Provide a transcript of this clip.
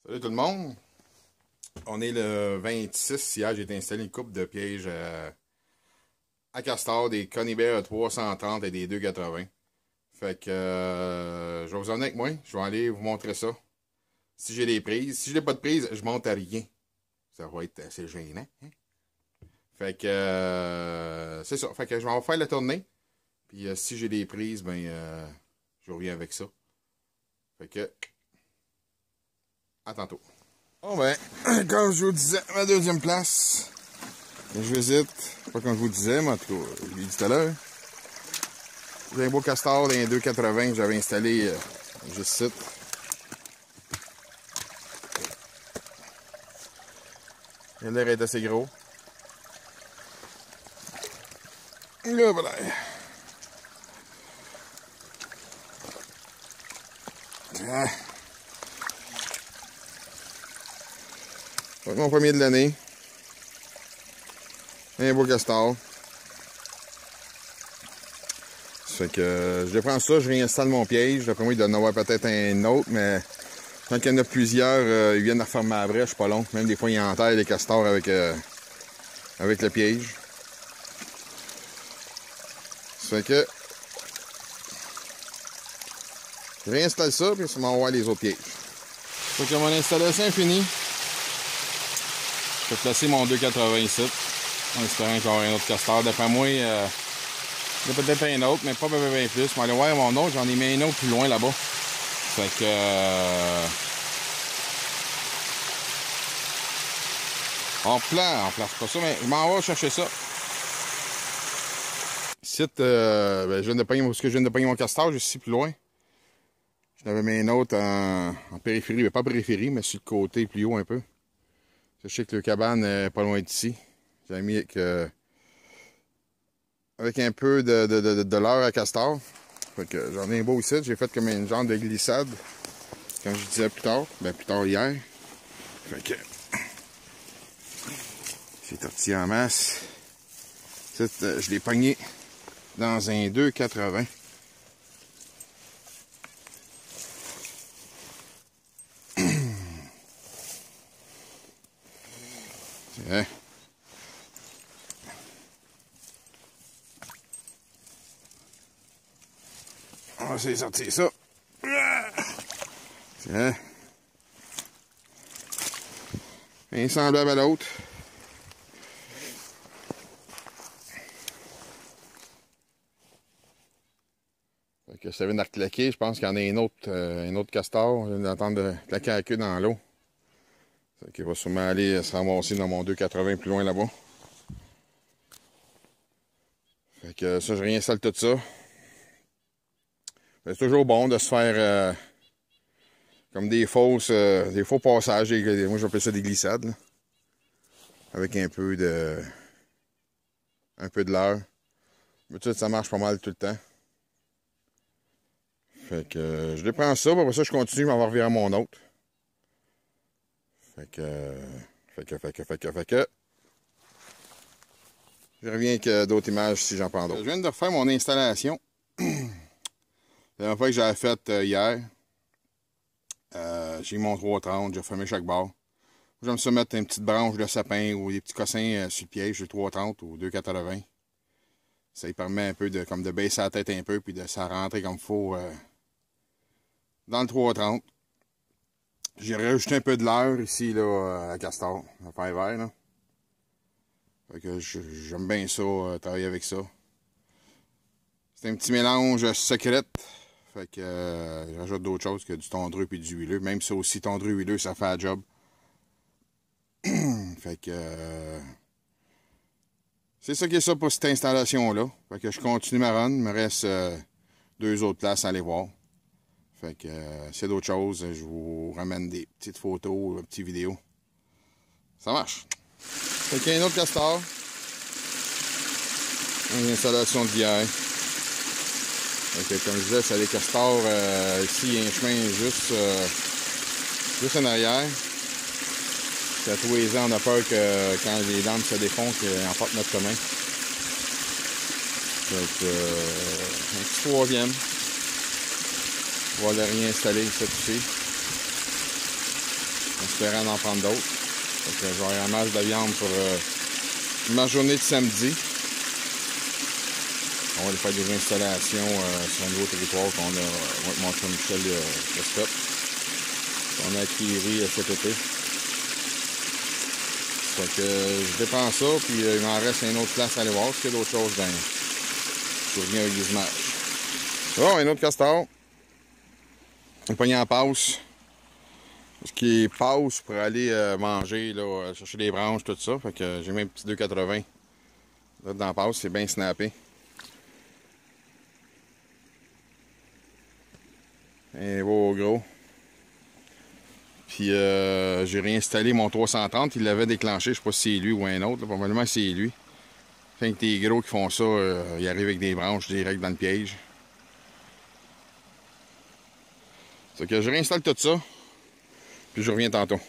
Salut tout le monde! On est le 26. Hier, j'ai installé une coupe de pièges à castor, des Conibert 330 et des 280. Fait que je vais vous emmener avec moi. Je vais aller vous montrer ça. Si j'ai des prises. Si je n'ai pas de prise, je monte à rien. Ça va être assez gênant. Hein? Fait que c'est ça. Fait que je vais faire la tournée. Puis si j'ai des prises, ben je reviens avec ça. Fait que à tantôt. Bon ben, comme je vous disais, ma deuxième place. Je visite, pas comme je vous disais, mais en tout cas, je l'ai dit tout à l'heure. J'ai un beau castor dans les 280 que j'avais installé juste ici. L'air est assez gros. Là, voilà. Ah. C'est mon premier de l'année. Un beau castor. Ça fait que je prends ça, je réinstalle mon piège. D'après moi, il doit en avoir peut-être un autre, mais quand il y en a plusieurs, ils viennent à refermer la brèche, pas long. Même des fois, ils enterrent les castors avec le piège. Ça fait que je réinstalle ça, puis ça m'envoie les autres pièges. Ça fait que mon installation est finie. Je vais placer mon 280 ici, en espérant qu'il y aura un autre castor. D'après moi, il y a peut-être un autre, mais pas bien plus. Je vais aller voir mon autre, j'en ai mis un autre plus loin là-bas. Fait que on place pas ça, mais je m'en vais chercher ça. Ici, ben, je viens de pogner, parce que je viens de pogner mon castor, juste ici plus loin. J'en avais mis un autre en périphérie, mais pas périphérie, mais sur le côté plus haut un peu. Je sais que le cabane n'est pas loin d'ici. J'ai mis avec un peu de leurre à castor. Fait que j'en ai un beau ici. J'ai fait comme une genre de glissade. Comme je disais plus tard. Ben plus tard hier. Fait que c'est tortillé en masse. Je l'ai pogné dans un 2,80. Tiens. On va essayer de sortir ça. Tiens. Un semblable à l'autre. Fait que ça vient de claquer. Je pense qu'il y en a un autre castor. Je viens d'entendre claquer la queue dans l'eau. Fait qu'il va sûrement aller se ramasser dans mon 2,80 plus loin là-bas. Fait que ça, je réinstalle tout ça. C'est toujours bon de se faire comme des faux passages. Moi, j'appelle ça des glissades. Là, avec un peu de leurre. Mais tout ça marche pas mal tout le temps. Fait que je déprends ça. Après ça, je continue, je m'en vais revirer à mon autre. Fait que je reviens avec d'autres images si j'en prends d'autres. Je viens de refaire mon installation. La dernière fois que j'avais faite hier, j'ai mis mon 330, j'ai fermé chaque barre. J'aime ça mettre une petite branche de sapin ou des petits cossins sur le piège, le 330 ou 2,80. Ça lui permet un peu de baisser la tête un peu puis de s'en rentrer comme il faut dans le 330. J'ai rajouté un peu de leurre ici là, à castor, à faire vert. Là. Fait que j'aime bien ça, travailler avec ça. C'est un petit mélange secret. Fait que je rajoute d'autres choses que du tondreux et du huileux. Même ça aussi, tondreux et huileux, ça fait la job. Fait que c'est ça qui est ça pour cette installation-là. Fait que je continue ma run. Il me reste 2 autres places à aller voir. Fait que s'il y a d'autres choses, je vous ramène des petites photos, des petites vidéos. Ça marche. Fait qu'il y a un autre castor. Une installation d'hier. Fait que comme je disais, c'est les castors. Ici, il y a un chemin juste en arrière. À tous les ans, on a peur que quand les lampes se défoncent, qu'ils emportent notre chemin. Fait que un petit troisième. On va le réinstaller ici aussi. en espérant en prendre d'autres. Je vais avoir un masse de viande pour ma journée de samedi. On va aller faire des installations sur un nouveau territoire qu'on a, avec mon chum Michel fait. On a acquis cet été. Fait que je dépense ça, puis il m'en reste une autre place à aller voir. Parce qu'il y a d'autres choses, ben, je reviens avec des images. Bon, un autre castor. Un pogné en passe. Ce qui passe pour aller manger, là, chercher des branches, tout ça. Fait que j'ai mis un petit 2,80. Là, dans la passe, c'est bien snappé. Un beau gros. Puis j'ai réinstallé mon 330. Il l'avait déclenché. Je sais pas si c'est lui ou un autre. Là. Probablement c'est lui. Fait que tes gros qui font ça, ils arrivent avec des branches direct dans le piège. Fait que je réinstalle tout ça. Puis je reviens tantôt.